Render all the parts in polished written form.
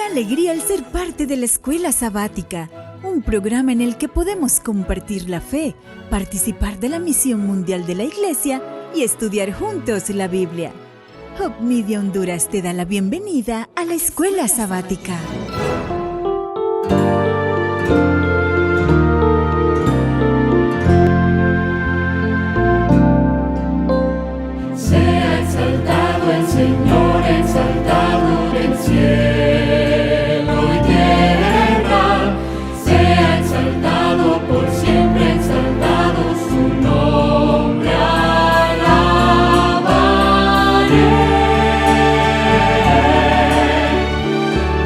alegría el ser parte de la Escuela Sabática, un programa en el que podemos compartir la fe, participar de la misión mundial de la Iglesia y estudiar juntos la Biblia. Hope Media Honduras te da la bienvenida a la Escuela Sabática. Sea exaltado el Señor, exaltado en cielo y tierra. Sea exaltado por siempre, exaltado su nombre alabaré.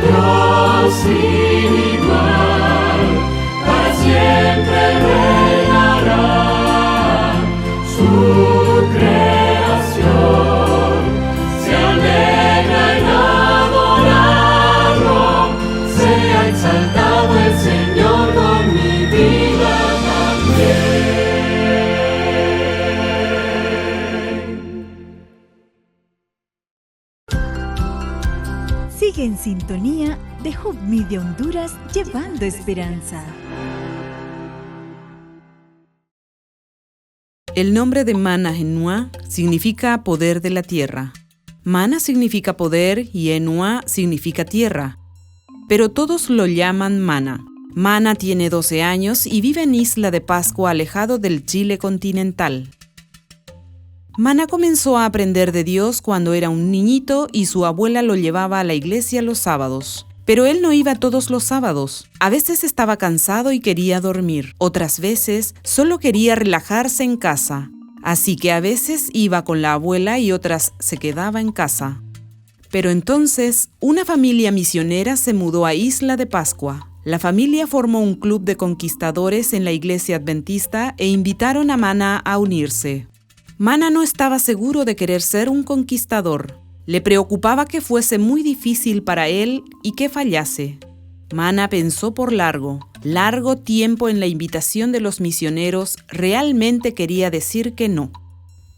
Dios sin igual, para siempre reinará. Su creación se alegra en adorarlo. Sea exaltado el Señor con mi vida también. Sigue en sintonía de Hope Media Honduras, llevando esperanza. El nombre de Mana Enua significa poder de la tierra. Mana significa poder y Enua significa tierra. Pero todos lo llaman Mana. Mana tiene 12 años y vive en Isla de Pascua, alejado del Chile continental. Mana comenzó a aprender de Dios cuando era un niñito y su abuela lo llevaba a la iglesia los sábados. Pero él no iba todos los sábados. A veces estaba cansado y quería dormir. Otras veces solo quería relajarse en casa. Así que a veces iba con la abuela y otras se quedaba en casa. Pero entonces, una familia misionera se mudó a Isla de Pascua. La familia formó un club de conquistadores en la iglesia adventista e invitaron a Mana a unirse. Mana no estaba seguro de querer ser un conquistador. Le preocupaba que fuese muy difícil para él y que fallase. Mana pensó por largo tiempo en la invitación de los misioneros. Realmente quería decir que no.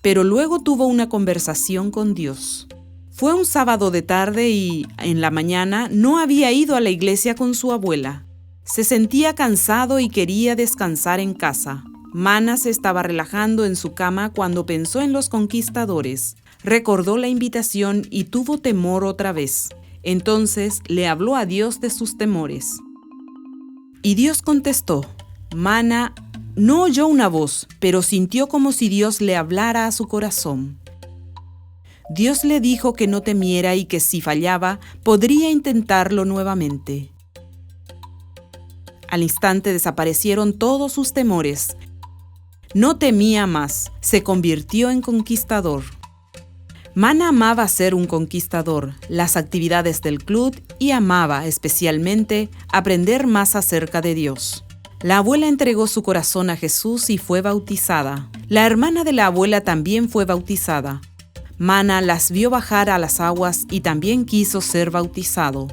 Pero luego tuvo una conversación con Dios. Fue un sábado de tarde y, en la mañana, no había ido a la iglesia con su abuela. Se sentía cansado y quería descansar en casa. Mana se estaba relajando en su cama cuando pensó en los conquistadores. Recordó la invitación y tuvo temor otra vez. Entonces le habló a Dios de sus temores. Y Dios contestó. Mana no oyó una voz, pero sintió como si Dios le hablara a su corazón. Dios le dijo que no temiera y que si fallaba, podría intentarlo nuevamente. Al instante desaparecieron todos sus temores. No temía más, se convirtió en conquistador. Mana amaba ser un conquistador, las actividades del club y amaba especialmente aprender más acerca de Dios. La abuela entregó su corazón a Jesús y fue bautizada. La hermana de la abuela también fue bautizada. Mana las vio bajar a las aguas y también quiso ser bautizado.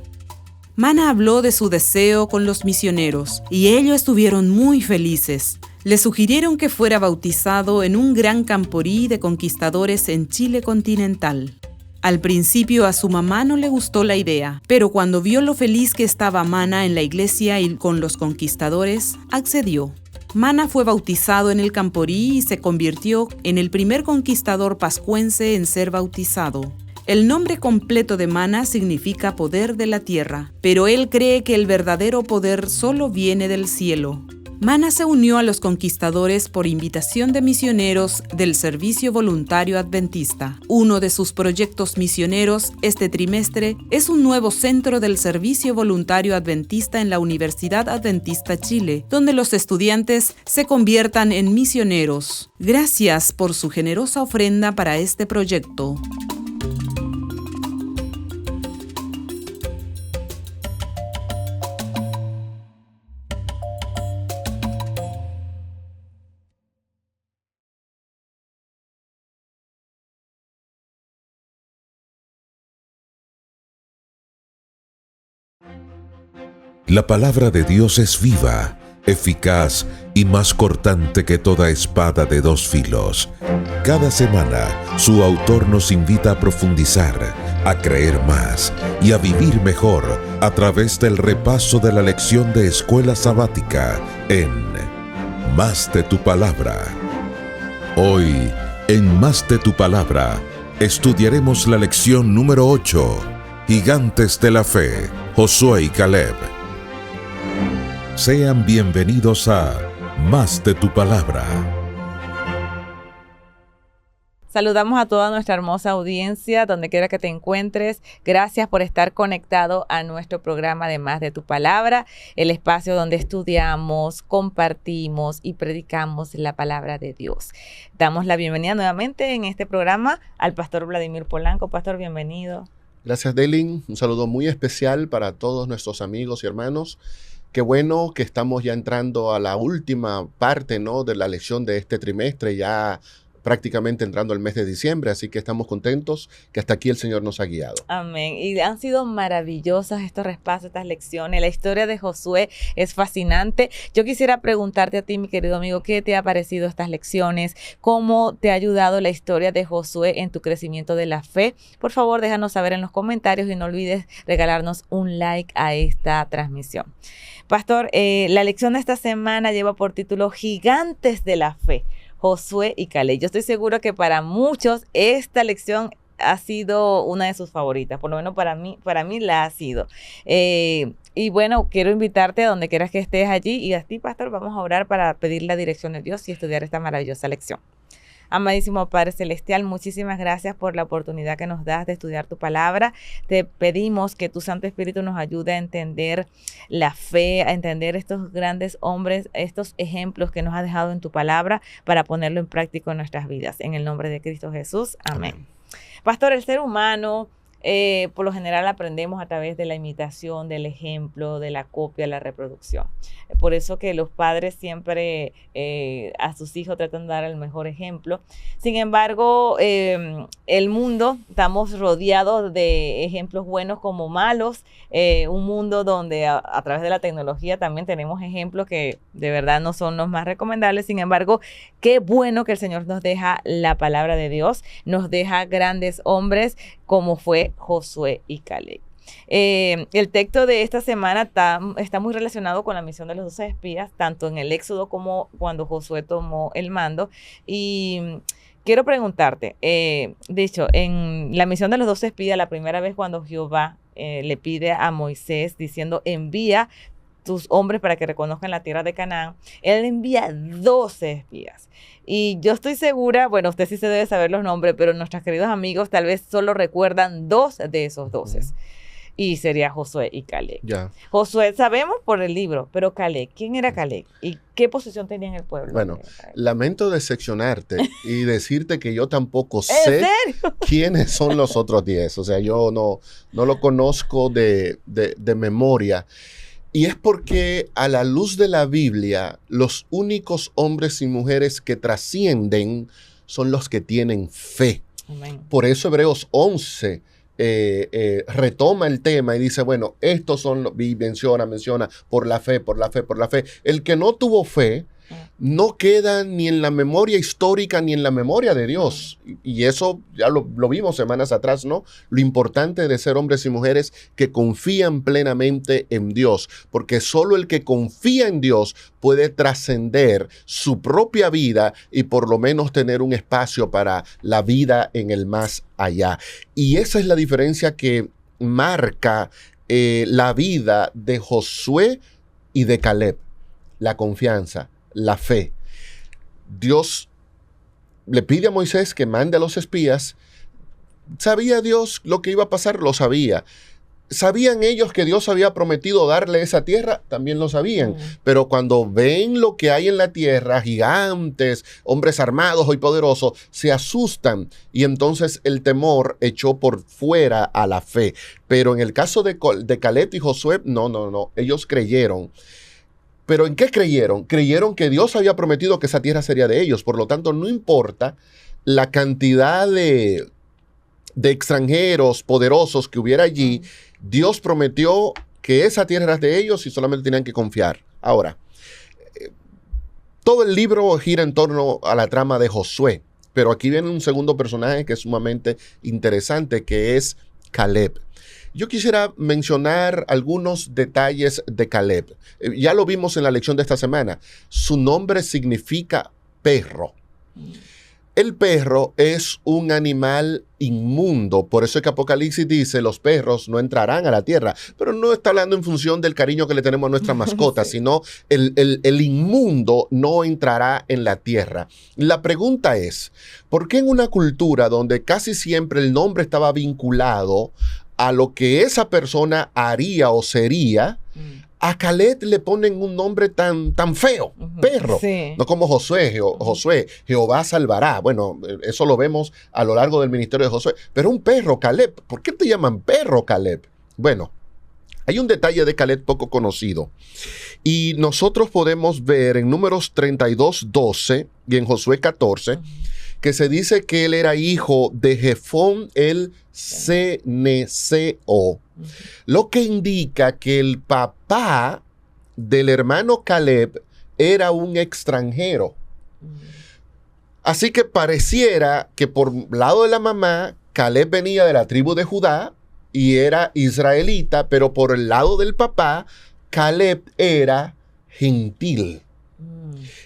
Mana habló de su deseo con los misioneros y ellos estuvieron muy felices. Le sugirieron que fuera bautizado en un gran camporí de conquistadores en Chile continental. Al principio a su mamá no le gustó la idea, pero cuando vio lo feliz que estaba Mana en la iglesia y con los conquistadores, accedió. Mana fue bautizado en el camporí y se convirtió en el primer conquistador pascuense en ser bautizado. El nombre completo de Mana significa poder de la tierra, pero él cree que el verdadero poder solo viene del cielo. Mana se unió a los conquistadores por invitación de misioneros del Servicio Voluntario Adventista. Uno de sus proyectos misioneros este trimestre es un nuevo centro del Servicio Voluntario Adventista en la Universidad Adventista Chile, donde los estudiantes se conviertan en misioneros. Gracias por su generosa ofrenda para este proyecto. La palabra de Dios es viva, eficaz y más cortante que toda espada de dos filos. Cada semana, su autor nos invita a profundizar, a creer más y a vivir mejor a través del repaso de la lección de Escuela Sabática en Más de tu Palabra. Hoy, en Más de tu Palabra, estudiaremos la lección número 8, Gigantes de la Fe, Josué y Caleb. Sean bienvenidos a Más de tu Palabra. Saludamos a toda nuestra hermosa audiencia, donde quiera que te encuentres. Gracias por estar conectado a nuestro programa de Más de tu Palabra, el espacio donde estudiamos, compartimos y predicamos la palabra de Dios. Damos la bienvenida nuevamente en este programa al pastor Vladimir Polanco. Pastor, bienvenido. Gracias, Delin. Un saludo muy especial para todos nuestros amigos y hermanos. Qué bueno que estamos ya entrando a la última parte, ¿no?, de la lección de este trimestre, ya prácticamente entrando al mes de diciembre, así que estamos contentos que hasta aquí el Señor nos ha guiado. Amén. Y han sido maravillosas estos repasos, estas lecciones. La historia de Josué es fascinante. Yo quisiera preguntarte a ti, mi querido amigo, ¿qué te ha parecido estas lecciones? ¿Cómo te ha ayudado la historia de Josué en tu crecimiento de la fe? Por favor, déjanos saber en los comentarios y no olvides regalarnos un like a esta transmisión. Pastor, la lección de esta semana lleva por título Gigantes de la Fe, Josué y Caleb. Yo estoy seguro que para muchos esta lección ha sido una de sus favoritas, por lo menos para mí la ha sido. Y bueno, quiero invitarte a donde quieras que estés allí y a ti, pastor, vamos a orar para pedir la dirección de Dios y estudiar esta maravillosa lección. Amadísimo Padre Celestial, muchísimas gracias por la oportunidad que nos das de estudiar tu palabra. Te pedimos que tu Santo Espíritu nos ayude a entender la fe, a entender estos grandes hombres, estos ejemplos que nos has dejado en tu palabra para ponerlo en práctica en nuestras vidas. En el nombre de Cristo Jesús. Amén. Pastor, el ser humano por lo general aprendemos a través de la imitación, del ejemplo, de la copia, la reproducción. Por eso que los padres siempre a sus hijos tratan de dar el mejor ejemplo. Sin embargo, el mundo, estamos rodeados de ejemplos buenos como malos. Un mundo donde a través de la tecnología también tenemos ejemplos que de verdad no son los más recomendables. Sin embargo, qué bueno que el Señor nos deja la palabra de Dios, nos deja grandes hombres como fue Josué y Caleb. El texto de esta semana está muy relacionado con la misión de los 12 espías, tanto en el Éxodo como cuando Josué tomó el mando. Y quiero preguntarte, de hecho, en la misión de los 12 espías, la primera vez cuando Jehová le pide a Moisés diciendo, envía tus hombres para que reconozcan la tierra de Canaán, él envía 12 espías. Y yo estoy segura, bueno, usted sí se debe saber los nombres, pero nuestros queridos amigos tal vez solo recuerdan 2 de esos 12. Y sería Josué y Caleb. Ya. Josué sabemos por el libro, pero Caleb, ¿quién era Caleb? ¿Y qué posición tenía en el pueblo? Bueno, lamento decepcionarte y decirte que yo tampoco sé quiénes son los otros 10. O sea, yo no lo conozco de memoria. Y es porque a la luz de la Biblia, los únicos hombres y mujeres que trascienden son los que tienen fe. Amén. Por eso Hebreos 11 retoma el tema y dice, bueno, estos son, y menciona por la fe. El que no tuvo fe no queda ni en la memoria histórica ni en la memoria de Dios. Y eso ya lo vimos semanas atrás, ¿no? Lo importante de ser hombres y mujeres que confían plenamente en Dios, porque solo el que confía en Dios puede trascender su propia vida y por lo menos tener un espacio para la vida en el más allá. Y esa es la diferencia que marca la vida de Josué y de Caleb, la confianza. La fe. Dios le pide a Moisés que mande a los espías. ¿Sabía Dios lo que iba a pasar? Lo sabía. ¿Sabían ellos que Dios había prometido darle esa tierra? También lo sabían. Pero cuando ven lo que hay en la tierra, gigantes, hombres armados y poderosos, se asustan. Y entonces el temor echó por fuera a la fe. Pero en el caso de Caleb y Josué, no. Ellos creyeron. ¿Pero en qué creyeron? Creyeron que Dios había prometido que esa tierra sería de ellos. Por lo tanto, no importa la cantidad de extranjeros poderosos que hubiera allí, Dios prometió que esa tierra era de ellos y solamente tenían que confiar. Ahora, todo el libro gira en torno a la trama de Josué, pero aquí viene un segundo personaje que es sumamente interesante, que es Caleb. Yo quisiera mencionar algunos detalles de Caleb. Ya lo vimos en la lección de esta semana. Su nombre significa perro. El perro es un animal inmundo, por eso es que Apocalipsis dice los perros no entrarán a la tierra, pero no está hablando en función del cariño que le tenemos a nuestra mascota, sí, sino el inmundo no entrará en la tierra. La pregunta es, ¿por qué en una cultura donde casi siempre el nombre estaba vinculado a lo que esa persona haría o sería, a Caleb le ponen un nombre tan feo, perro? Sí. No como Josué, Jehová salvará. Bueno, eso lo vemos a lo largo del ministerio de Josué. Pero un perro, Caleb. ¿Por qué te llaman perro, Caleb? Bueno, hay un detalle de Caleb poco conocido. Y nosotros podemos ver en Números 32:12 y en Josué 14, que se dice que él era hijo de Jefón el Cenezeo, lo que indica que el papá del hermano Caleb era un extranjero. Así que pareciera que por lado de la mamá, Caleb venía de la tribu de Judá y era israelita, pero por el lado del papá, Caleb era gentil.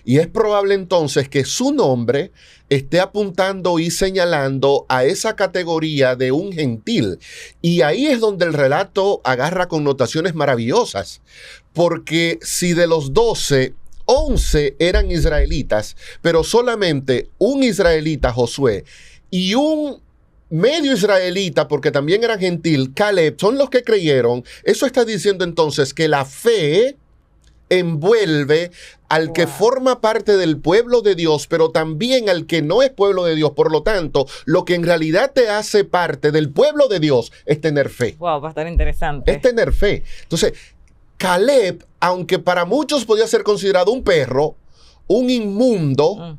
Y es probable entonces que su nombre esté apuntando y señalando a esa categoría de un gentil. Y ahí es donde el relato agarra connotaciones maravillosas. Porque si de los 12, 11 eran israelitas, pero solamente un israelita, Josué, y un medio israelita, porque también era gentil, Caleb, son los que creyeron, eso está diciendo entonces que la fe envuelve al que forma parte del pueblo de Dios, pero también al que no es pueblo de Dios. Por lo tanto, lo que en realidad te hace parte del pueblo de Dios es tener fe. Wow, va a estar interesante. Es tener fe. Entonces, Caleb, aunque para muchos podía ser considerado un perro, un inmundo,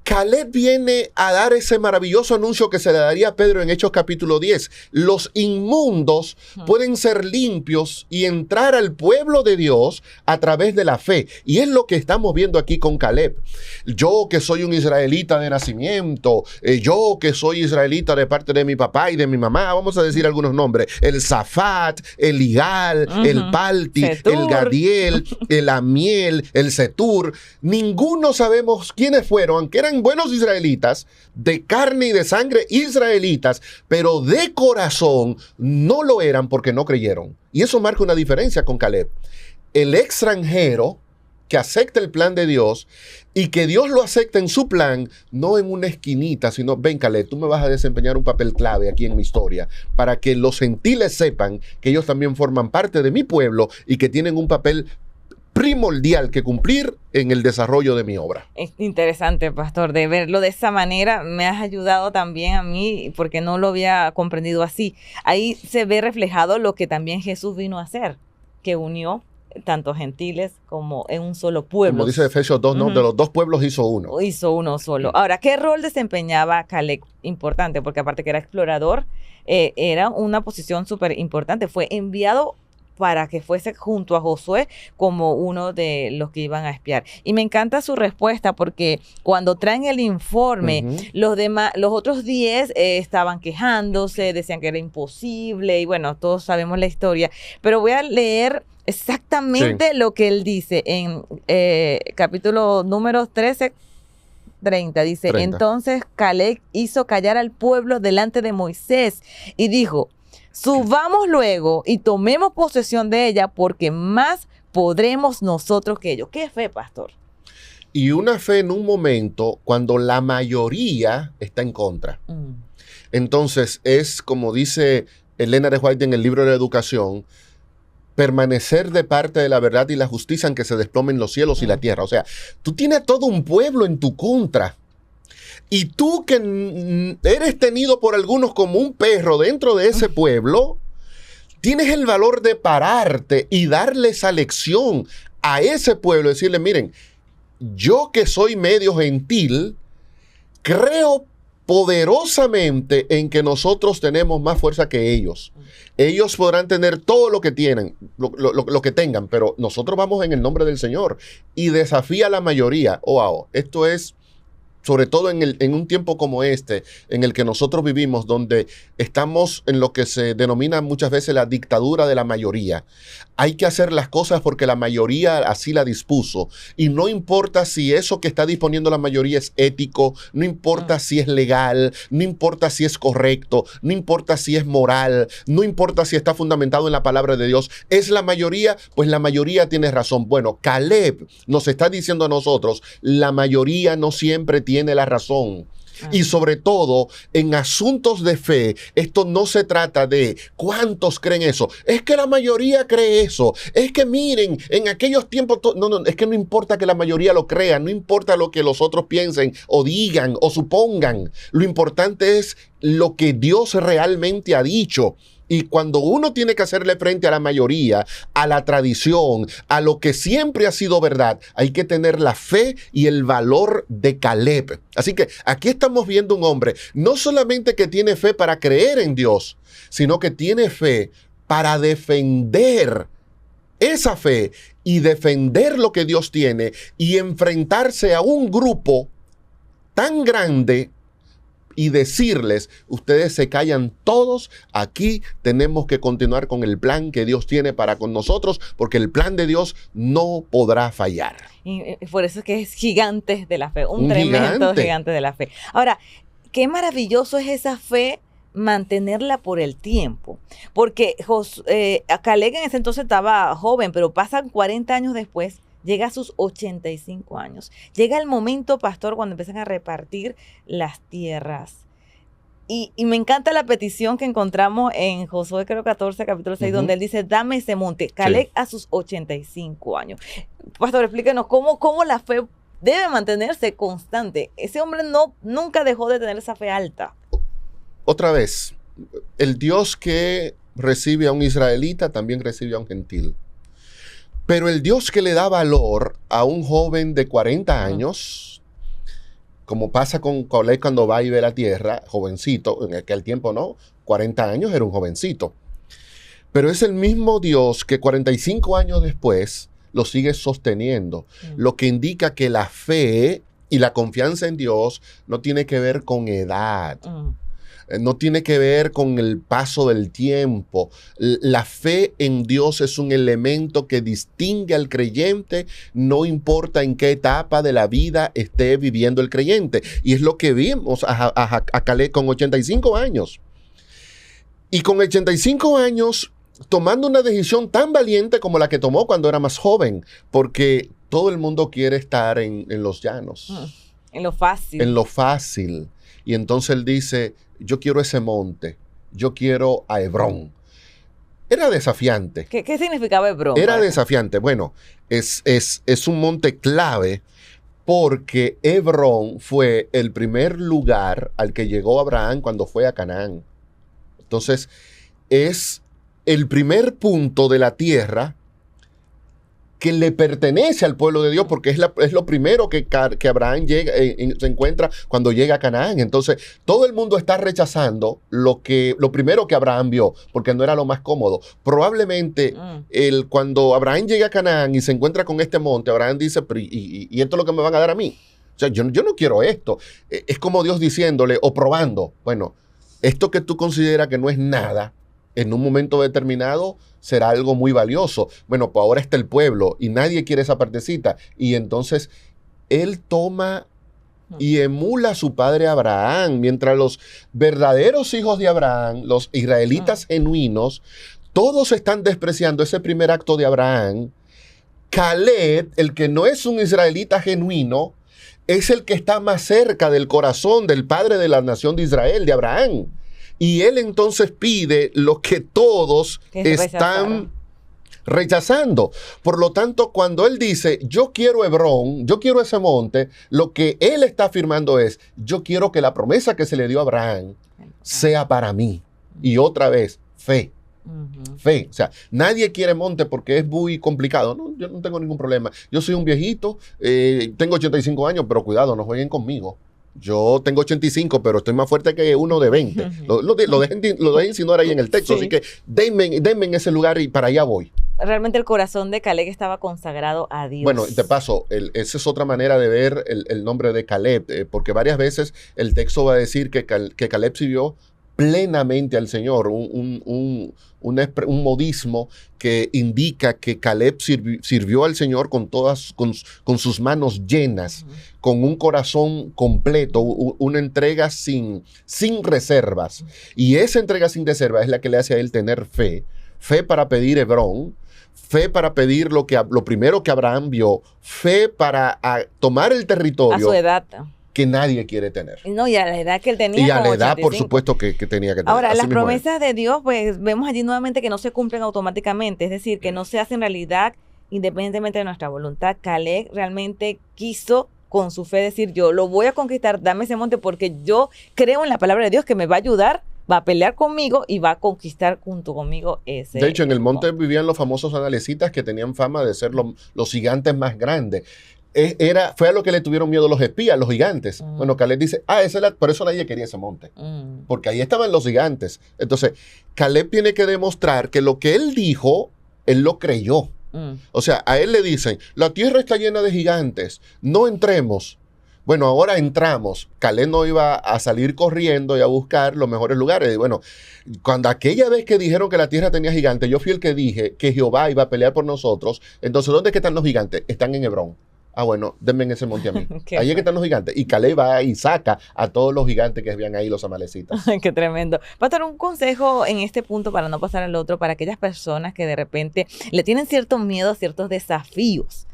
Caleb viene a dar ese maravilloso anuncio que se le daría a Pedro en Hechos capítulo 10. Los inmundos pueden ser limpios y entrar al pueblo de Dios a través de la fe. Y es lo que estamos viendo aquí con Caleb. Yo que soy un israelita de nacimiento, yo que soy israelita de parte de mi papá y de mi mamá, vamos a decir algunos nombres. El Zafat, el Igal, el Palti, Setur, el Gadiel, el Amiel, el Setur. Ninguno sabemos quiénes fueron, aunque eran buenos israelitas, de carne y de sangre israelitas, pero de corazón no lo eran porque no creyeron. Y eso marca una diferencia con Caleb. El extranjero que acepta el plan de Dios y que Dios lo acepta en su plan, no en una esquinita, sino, ven Caleb, tú me vas a desempeñar un papel clave aquí en mi historia, para que los gentiles sepan que ellos también forman parte de mi pueblo y que tienen un papel primordial que cumplir en el desarrollo de mi obra. Es interesante, pastor, de verlo de esa manera. Me has ayudado también a mí porque no lo había comprendido así. Ahí se ve reflejado lo que también Jesús vino a hacer, que unió tanto gentiles como en un solo pueblo. Como dice Efesios 2, ¿no? De los dos pueblos hizo uno. Hizo uno solo. Ahora, ¿qué rol desempeñaba Caleb? Importante, porque aparte que era explorador, era una posición súper importante. Fue enviado para que fuese junto a Josué como uno de los que iban a espiar. Y me encanta su respuesta porque cuando traen el informe, los otros 10 estaban quejándose, decían que era imposible y bueno, todos sabemos la historia. Pero voy a leer exactamente lo que él dice en capítulo número 13, 30. Dice, 30. Entonces Caleb hizo callar al pueblo delante de Moisés y dijo, subamos luego y tomemos posesión de ella porque más podremos nosotros que ellos. ¿Qué fe, pastor? Y una fe en un momento cuando la mayoría está en contra. Entonces es como dice Elena de White en el libro de la Educación, permanecer de parte de la verdad y la justicia en que se desplomen los cielos y la tierra. O sea, tú tienes todo un pueblo en tu contra. Y tú que eres tenido por algunos como un perro dentro de ese pueblo, tienes el valor de pararte y darle esa lección a ese pueblo. Decirle, miren, yo que soy medio gentil, creo poderosamente en que nosotros tenemos más fuerza que ellos. Ellos podrán tener todo lo que tienen, lo que tengan, pero nosotros vamos en el nombre del Señor y desafía a la mayoría. Wow, esto es sobre todo en un tiempo como este, en el que nosotros vivimos, donde estamos en lo que se denomina muchas veces la dictadura de la mayoría. Hay que hacer las cosas porque la mayoría así la dispuso. Y no importa si eso que está disponiendo la mayoría es ético, no importa si es legal, no importa si es correcto, no importa si es moral, no importa si está fundamentado en la palabra de Dios. Es la mayoría, pues la mayoría tiene razón. Bueno, Caleb nos está diciendo a nosotros, la mayoría no siempre tiene la razón. Y sobre todo, en asuntos de fe, esto no se trata de cuántos creen eso. Es que la mayoría cree eso. Es que miren, en aquellos tiempos, no, es que no importa que la mayoría lo crea, no importa lo que los otros piensen o digan o supongan. Lo importante es lo que Dios realmente ha dicho. Y cuando uno tiene que hacerle frente a la mayoría, a la tradición, a lo que siempre ha sido verdad, hay que tener la fe y el valor de Caleb. Así que aquí estamos viendo un hombre, no solamente que tiene fe para creer en Dios, sino que tiene fe para defender esa fe y defender lo que Dios tiene y enfrentarse a un grupo tan grande y decirles, ustedes se callan todos, aquí tenemos que continuar con el plan que Dios tiene para con nosotros, porque el plan de Dios no podrá fallar. Y por eso es que es gigante de la fe, un tremendo gigante de la fe. Ahora, qué maravilloso es esa fe, mantenerla por el tiempo, porque Caleb en ese entonces estaba joven, pero pasan 40 años después, llega a sus 85 años. Llega el momento, pastor, cuando empiezan a repartir las tierras. Y me encanta la petición que encontramos en Josué, creo 14, capítulo 6, donde él dice, dame ese monte. Caleb sí, a sus 85 años. Pastor, explíquenos cómo la fe debe mantenerse constante. Ese hombre nunca dejó de tener esa fe alta. Otra vez, el Dios que recibe a un israelita también recibe a un gentil. Pero el Dios que le da valor a un joven de 40 años, como pasa con Caleb cuando va y ve la tierra, jovencito, en aquel tiempo no, 40 años era un jovencito. Pero es el mismo Dios que 45 años después lo sigue sosteniendo, lo que indica que la fe y la confianza en Dios no tiene que ver con edad. No tiene que ver con el paso del tiempo. La fe en Dios es un elemento que distingue al creyente, no importa en qué etapa de la vida esté viviendo el creyente. Y es lo que vimos a Caleb con 85 años. Y con 85 años, tomando una decisión tan valiente como la que tomó cuando era más joven, porque todo el mundo quiere estar en los llanos. En lo fácil. En lo fácil. Y entonces él dice, yo quiero ese monte, yo quiero a Hebrón. Era desafiante. ¿Qué significaba Hebrón? Era desafiante. Bueno, es un monte clave porque Hebrón fue el primer lugar al que llegó Abraham cuando fue a Canaán. Entonces, es el primer punto de la tierra que le pertenece al pueblo de Dios, porque es lo primero que Abraham se encuentra cuando llega a Canaán. Entonces, todo el mundo está rechazando lo primero que Abraham vio, porque no era lo más cómodo. Probablemente, cuando Abraham llega a Canaán y se encuentra con este monte, Abraham dice, ¿y esto es lo que me van a dar a mí? O sea, yo no quiero esto. Es como Dios diciéndole o probando, bueno, esto que tú consideras que no es nada, en un momento determinado será algo muy valioso. Bueno, pues ahora está el pueblo y nadie quiere esa partecita. Y entonces él toma y emula a su padre Abraham, mientras los verdaderos hijos de Abraham, los israelitas genuinos, todos están despreciando ese primer acto de Abraham. Caleb, el que no es un israelita genuino, es el que está más cerca del corazón del padre de la nación de Israel, de Abraham. Y él entonces pide lo que todos están rechazando. Por lo tanto, cuando él dice, yo quiero Hebrón, yo quiero ese monte, lo que él está afirmando es, yo quiero que la promesa que se le dio a Abraham sea para mí. Y otra vez, fe. Fe. O sea, nadie quiere monte porque es muy complicado. No, yo no tengo ningún problema. Yo soy un viejito, tengo 85 años, pero cuidado, no jueguen conmigo. Yo tengo 85, pero estoy más fuerte que uno de 20. Lo dejen insinuar ahí en el texto. Sí. Así que denme en ese lugar y para allá voy. realmente el corazón de Caleb estaba consagrado a Dios. Bueno, de paso, esa es otra manera de ver el nombre de Caleb, porque varias veces el texto va a decir que Caleb sirvió plenamente al Señor, un modismo que indica que Caleb sirvió al Señor con sus manos llenas, con un corazón completo, una entrega sin reservas. Y esa entrega sin reservas es la que le hace a él tener fe para pedir Hebrón, fe para pedir lo primero que Abraham vio, fe para tomar el territorio. A su edad. Que nadie quiere tener. No, y a la edad que él tenía. Y a la edad, 85. por supuesto, que tenía que tener. Ahora, Así las mismo promesas de Dios, pues vemos allí nuevamente que no se cumplen automáticamente, es decir, que no se hacen realidad independientemente de nuestra voluntad. Caleb realmente quiso con su fe decir, yo lo voy a conquistar, dame ese monte porque yo creo en la palabra de Dios que me va a ayudar, va a pelear conmigo y va a conquistar junto conmigo ese. De hecho, en el monte vivían los famosos analecitas que tenían fama de ser los gigantes más grandes. Fue a lo que le tuvieron miedo los espías, los gigantes. Bueno, Caleb dice, por eso nadie quería ese monte. Porque ahí estaban los gigantes. Entonces, Caleb tiene que demostrar que lo que él dijo, él lo creyó. O sea, a él le dicen, la tierra está llena de gigantes, no entremos. Bueno, ahora entramos. Caleb no iba a salir corriendo y a buscar los mejores lugares. Y bueno, cuando aquella vez que dijeron que la tierra tenía gigantes, yo fui el que dije que Jehová iba a pelear por nosotros. Entonces, ¿dónde es que están los gigantes? Están en Hebrón. Ah, bueno, denme en ese monte a mí. Ahí es que están los gigantes. Y Caleb va y saca a todos los gigantes que habían ahí, los amalecitas. Ay, qué tremendo. Pastor, un consejo en este punto para no pasar al otro, para aquellas personas que de repente le tienen cierto miedo a ciertos desafíos.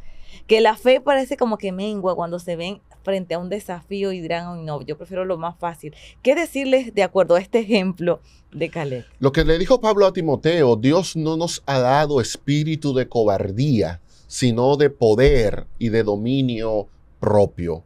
Que la fe parece como que mengua cuando se ven frente a un desafío y dirán, oh, no, yo prefiero lo más fácil. ¿Qué decirles de acuerdo a este ejemplo de Caleb? Lo que le dijo Pablo a Timoteo, Dios no nos ha dado espíritu de cobardía, sino de poder y de dominio propio.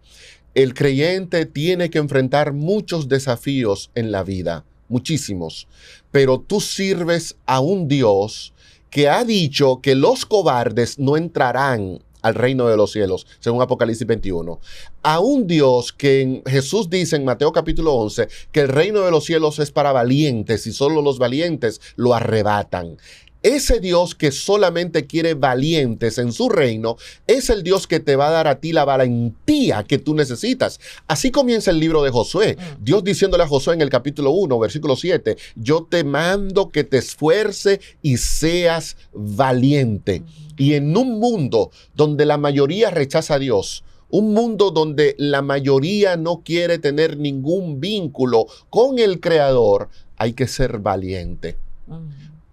El creyente tiene que enfrentar muchos desafíos en la vida, muchísimos, pero tú sirves a un Dios que ha dicho que los cobardes no entrarán al reino de los cielos, según Apocalipsis 21. A un Dios que Jesús dice en Mateo capítulo 11 que el reino de los cielos es para valientes y solo los valientes lo arrebatan. Ese Dios que solamente quiere valientes en su reino es el Dios que te va a dar a ti la valentía que tú necesitas. Así comienza el libro de Josué. Dios diciéndole a Josué en el capítulo 1, versículo 7, yo te mando que te esfuerce y seas valiente. Y en un mundo donde la mayoría rechaza a Dios, un mundo donde la mayoría no quiere tener ningún vínculo con el Creador, hay que ser valiente.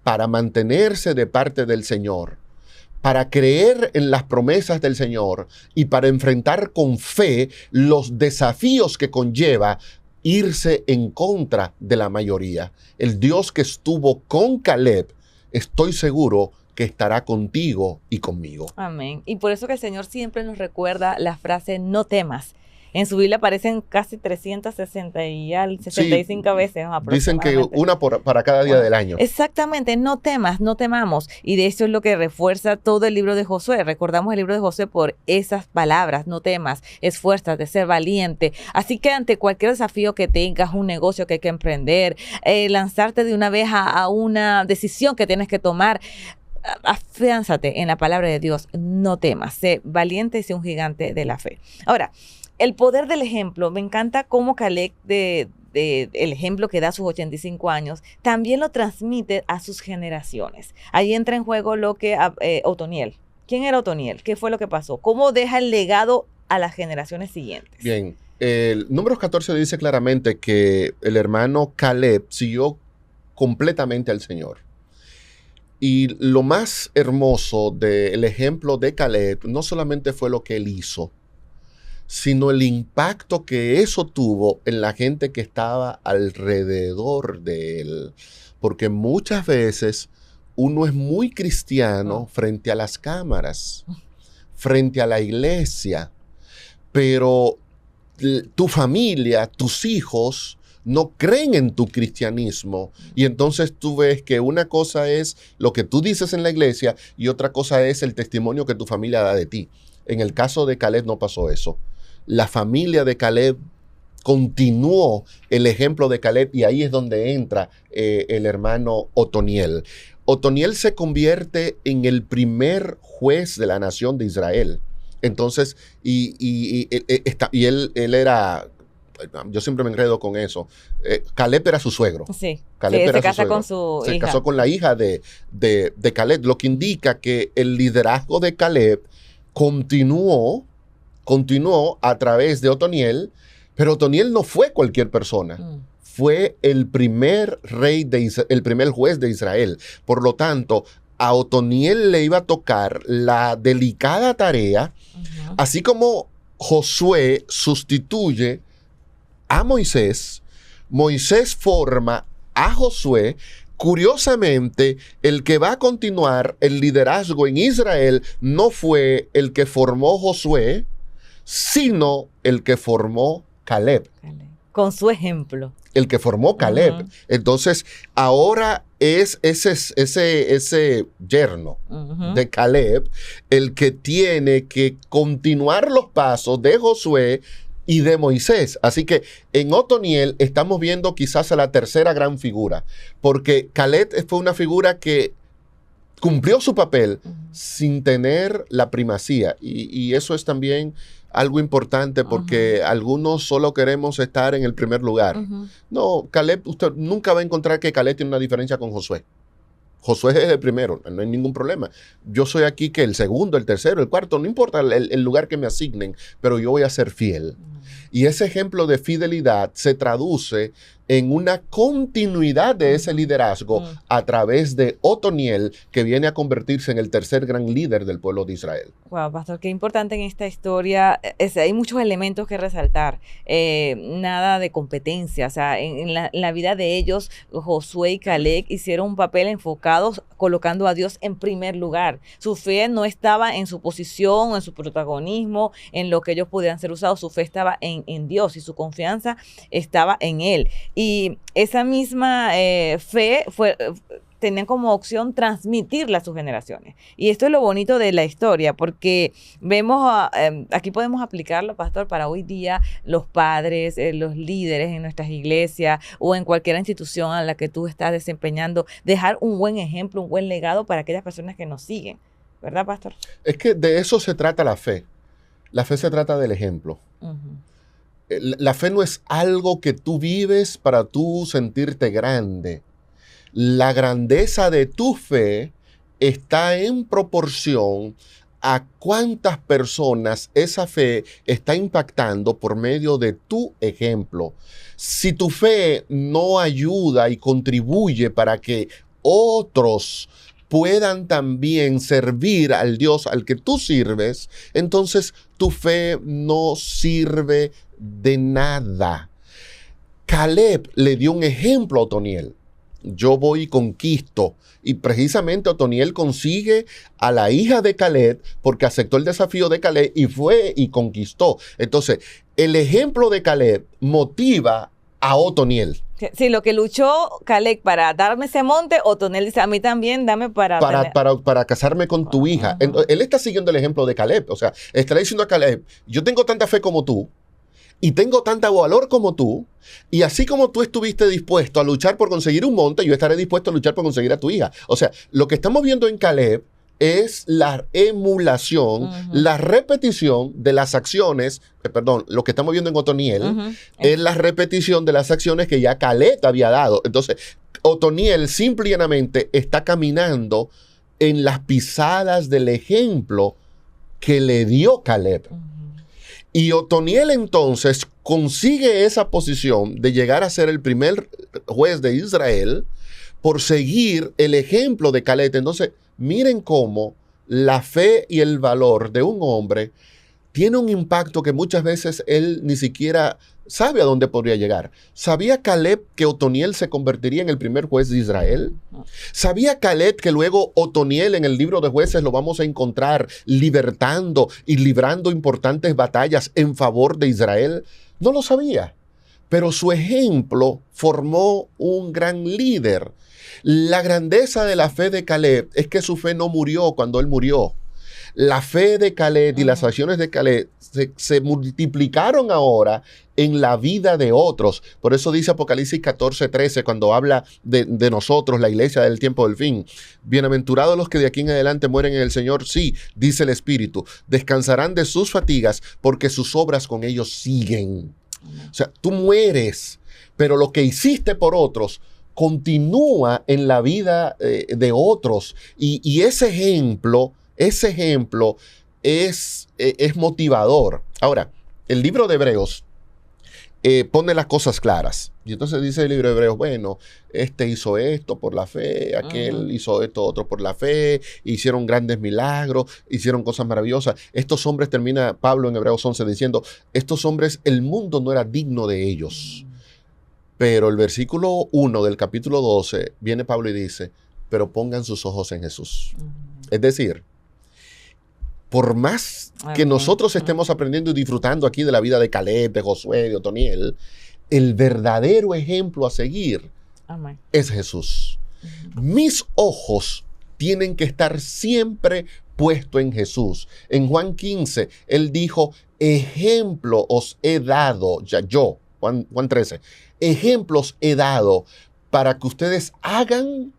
Para mantenerse de parte del Señor, para creer en las promesas del Señor y para enfrentar con fe los desafíos que conlleva irse en contra de la mayoría. El Dios que estuvo con Caleb, estoy seguro que estará contigo y conmigo. Amén. Y por eso que el Señor siempre nos recuerda la frase no temas. En su Biblia aparecen casi 365 veces. Dicen que una para cada día del año. Exactamente, no temas, no temamos. Y de eso es lo que refuerza todo el libro de Josué. Recordamos el libro de Josué por esas palabras, no temas, esfuérzate, ser valiente. Así que ante cualquier desafío que tengas, un negocio que hay que emprender, lanzarte de una vez a una decisión que tienes que tomar, afiánzate en la palabra de Dios, no temas, sé valiente y sé un gigante de la fe. Ahora, el poder del ejemplo, me encanta cómo Caleb, el ejemplo que da a sus 85 años, también lo transmite a sus generaciones. Ahí entra en juego lo que Otoniel. ¿Quién era Otoniel? ¿Qué fue lo que pasó? ¿Cómo deja el legado a las generaciones siguientes? Bien, el Números 14 dice claramente que el hermano Caleb siguió completamente al Señor. Y lo más hermoso del ejemplo de Caleb no solamente fue lo que él hizo, sino el impacto que eso tuvo en la gente que estaba alrededor de él. Porque muchas veces uno es muy cristiano frente a las cámaras, frente a la iglesia, pero tu familia, tus hijos, no creen en tu cristianismo. Y entonces tú ves que una cosa es lo que tú dices en la iglesia y otra cosa es el testimonio que tu familia da de ti. En el caso de Caleb no pasó eso. La familia de Caleb continuó el ejemplo de Caleb y ahí es donde entra el hermano Otoniel. Otoniel se convierte en el primer juez de la nación de Israel. Entonces, y él era, yo siempre me enredo con eso. Caleb era su suegro. Sí, Caleb sí, era se casa suegro. con su Se hija. casó con la hija de Caleb, lo que indica que el liderazgo de Caleb continuó a través de Otoniel, pero Otoniel no fue cualquier persona. Fue el primer el primer juez de Israel. Por lo tanto, a Otoniel le iba a tocar la delicada tarea, así como Josué sustituye a Moisés, Moisés forma a Josué. Curiosamente, el que va a continuar el liderazgo en Israel no fue el que formó Josué, sino el que formó Caleb. Con su ejemplo. El que formó Caleb. Entonces, ahora es ese yerno de Caleb el que tiene que continuar los pasos de Josué y de Moisés. Así que en Otoniel estamos viendo quizás a la tercera gran figura, porque Caleb fue una figura que cumplió su papel sin tener la primacía. Y eso es también algo importante, porque algunos solo queremos estar en el primer lugar. No, Caleb, usted nunca va a encontrar que Caleb tiene una diferencia con Josué. Josué es el primero, no hay ningún problema. Yo soy aquí que el segundo, el tercero, el cuarto, no importa el lugar que me asignen, pero yo voy a ser fiel. Y ese ejemplo de fidelidad se traduce en una continuidad de ese liderazgo a través de Otoniel, que viene a convertirse en el tercer gran líder del pueblo de Israel. Wow, pastor, qué importante en esta historia. Hay muchos elementos que resaltar. Nada de competencia. O sea, en la vida de ellos, Josué y Caleb hicieron un papel enfocados colocando a Dios en primer lugar. Su fe no estaba en su posición, en su protagonismo, en lo que ellos podían ser usados. Su fe estaba en Dios y su confianza estaba en Él. Y esa misma fe tenían como opción transmitirla a sus generaciones. Y esto es lo bonito de la historia, porque vemos, aquí podemos aplicarlo, pastor, para hoy día los padres, los líderes en nuestras iglesias o en cualquier institución a la que tú estás desempeñando, dejar un buen ejemplo, un buen legado para aquellas personas que nos siguen. ¿Verdad, pastor? Es que de eso se trata la fe. La fe se trata del ejemplo. La fe no es algo que tú vives para tú sentirte grande. La grandeza de tu fe está en proporción a cuántas personas esa fe está impactando por medio de tu ejemplo. Si tu fe no ayuda y contribuye para que otros puedan también servir al Dios al que tú sirves, entonces tu fe no sirve de nada. Caleb le dio un ejemplo a Otoniel. Yo voy y conquisto. Y precisamente Otoniel consigue a la hija de Caleb porque aceptó el desafío de Caleb y fue y conquistó. Entonces, el ejemplo de Caleb motiva a Otoniel. Sí, lo que luchó Caleb para darme ese monte, Otoniel dice, a mí también dame para casarme con tu hija. Entonces, él está siguiendo el ejemplo de Caleb. O sea, está diciendo a Caleb, yo tengo tanta fe como tú, y tengo tanto valor como tú, y así como tú estuviste dispuesto a luchar por conseguir un monte, yo estaré dispuesto a luchar por conseguir a tu hija. O sea, lo que estamos viendo en Caleb es la emulación, la repetición de las acciones, lo que estamos viendo en Otoniel es la repetición de las acciones que ya Caleb había dado. Entonces, Otoniel simple y llanamente está caminando en las pisadas del ejemplo que le dio Caleb. Y Otoniel entonces consigue esa posición de llegar a ser el primer juez de Israel por seguir el ejemplo de Caleb. Entonces, miren cómo la fe y el valor de un hombre tiene un impacto que muchas veces él ni siquiera sabe a dónde podría llegar. ¿Sabía Caleb que Otoniel se convertiría en el primer juez de Israel? ¿Sabía Caleb que luego Otoniel en el libro de Jueces lo vamos a encontrar libertando y librando importantes batallas en favor de Israel? No lo sabía, pero su ejemplo formó un gran líder. La grandeza de la fe de Caleb es que su fe no murió cuando él murió. La fe de Caleb y las acciones de Caleb se multiplicaron ahora en la vida de otros. Por eso dice Apocalipsis 14:13, cuando habla de nosotros, la iglesia del tiempo del fin. Bienaventurados los que de aquí en adelante mueren en el Señor. Sí, dice el Espíritu, descansarán de sus fatigas porque sus obras con ellos siguen. O sea, tú mueres, pero lo que hiciste por otros continúa en la vida de otros. Y ese ejemplo es motivador. Ahora, el libro de Hebreos pone las cosas claras. Y entonces dice el libro de Hebreos, bueno, este hizo esto por la fe, aquel hizo esto otro por la fe, hicieron grandes milagros, hicieron cosas maravillosas. Estos hombres, termina Pablo en Hebreos 11 diciendo, estos hombres, el mundo no era digno de ellos. Pero el versículo 1 del capítulo 12, viene Pablo y dice, pero pongan sus ojos en Jesús. Es decir, por más que nosotros estemos aprendiendo y disfrutando aquí de la vida de Caleb, de Josué, de Otoniel, el verdadero ejemplo a seguir es Jesús. Mis ojos tienen que estar siempre puestos en Jesús. En Juan 15, él dijo, ejemplo os he dado, Juan 13, ejemplos he dado para que ustedes hagan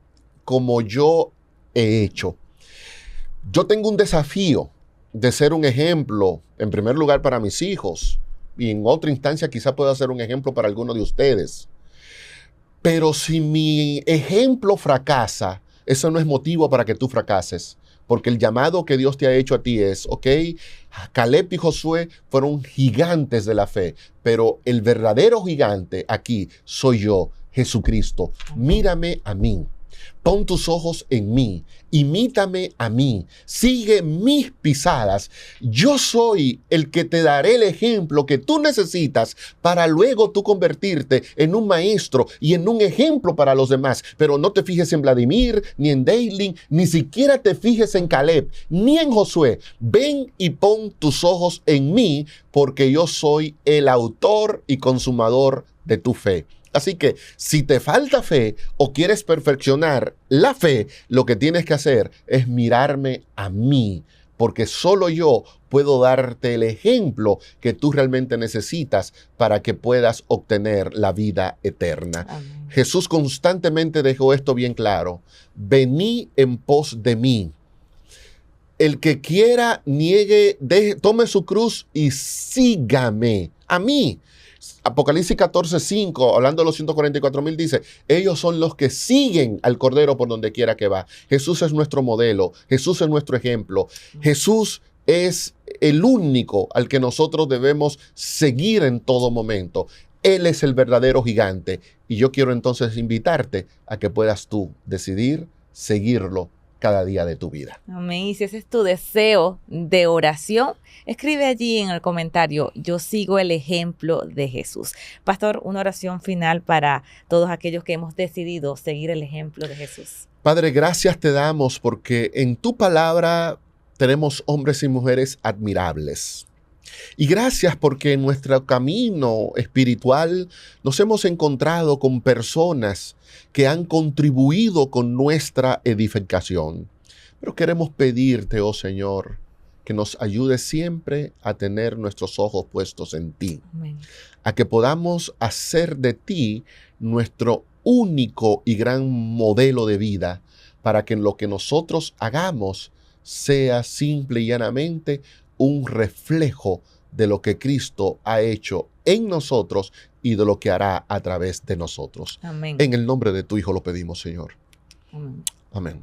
como yo he hecho. Yo tengo un desafío de ser un ejemplo, en primer lugar para mis hijos, y en otra instancia quizá pueda ser un ejemplo para alguno de ustedes. Pero si mi ejemplo fracasa, eso no es motivo para que tú fracases, porque el llamado que Dios te ha hecho a ti es, Caleb y Josué fueron gigantes de la fe, pero el verdadero gigante aquí soy yo, Jesucristo. Mírame a mí. Pon tus ojos en mí, imítame a mí, sigue mis pisadas. Yo soy el que te daré el ejemplo que tú necesitas para luego tú convertirte en un maestro y en un ejemplo para los demás. Pero no te fijes en Vladimir, ni en Daylin, ni siquiera te fijes en Caleb, ni en Josué. Ven y pon tus ojos en mí, porque yo soy el autor y consumador de tu fe. Así que si te falta fe o quieres perfeccionar la fe, lo que tienes que hacer es mirarme a mí, porque solo yo puedo darte el ejemplo que tú realmente necesitas para que puedas obtener la vida eterna. Amén. Jesús constantemente dejó esto bien claro. Venid en pos de mí. El que quiera, tome su cruz y sígame a mí. Apocalipsis 14:5, hablando de los 144,000, dice, ellos son los que siguen al Cordero por donde quiera que va. Jesús es nuestro modelo, Jesús es nuestro ejemplo. Jesús es el único al que nosotros debemos seguir en todo momento. Él es el verdadero gigante. Y yo quiero entonces invitarte a que puedas tú decidir seguirlo cada día de tu vida. Amén. Y si ese es tu deseo de oración, escribe allí en el comentario, yo sigo el ejemplo de Jesús. Pastor, una oración final para todos aquellos que hemos decidido seguir el ejemplo de Jesús. Padre, gracias te damos porque en tu palabra tenemos hombres y mujeres admirables. Y gracias porque en nuestro camino espiritual nos hemos encontrado con personas que han contribuido con nuestra edificación. Pero queremos pedirte, oh Señor, que nos ayudes siempre a tener nuestros ojos puestos en ti. Amén. A que podamos hacer de ti nuestro único y gran modelo de vida, para que en lo que nosotros hagamos sea simple y llanamente un reflejo de lo que Cristo ha hecho en nosotros y de lo que hará a través de nosotros. Amén. En el nombre de tu Hijo lo pedimos, Señor. Amén. Amén.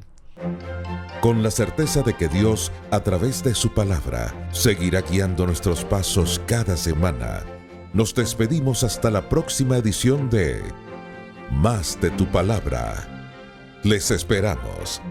Con la certeza de que Dios, a través de su palabra, seguirá guiando nuestros pasos cada semana, nos despedimos hasta la próxima edición de Más de tu Palabra. Les esperamos.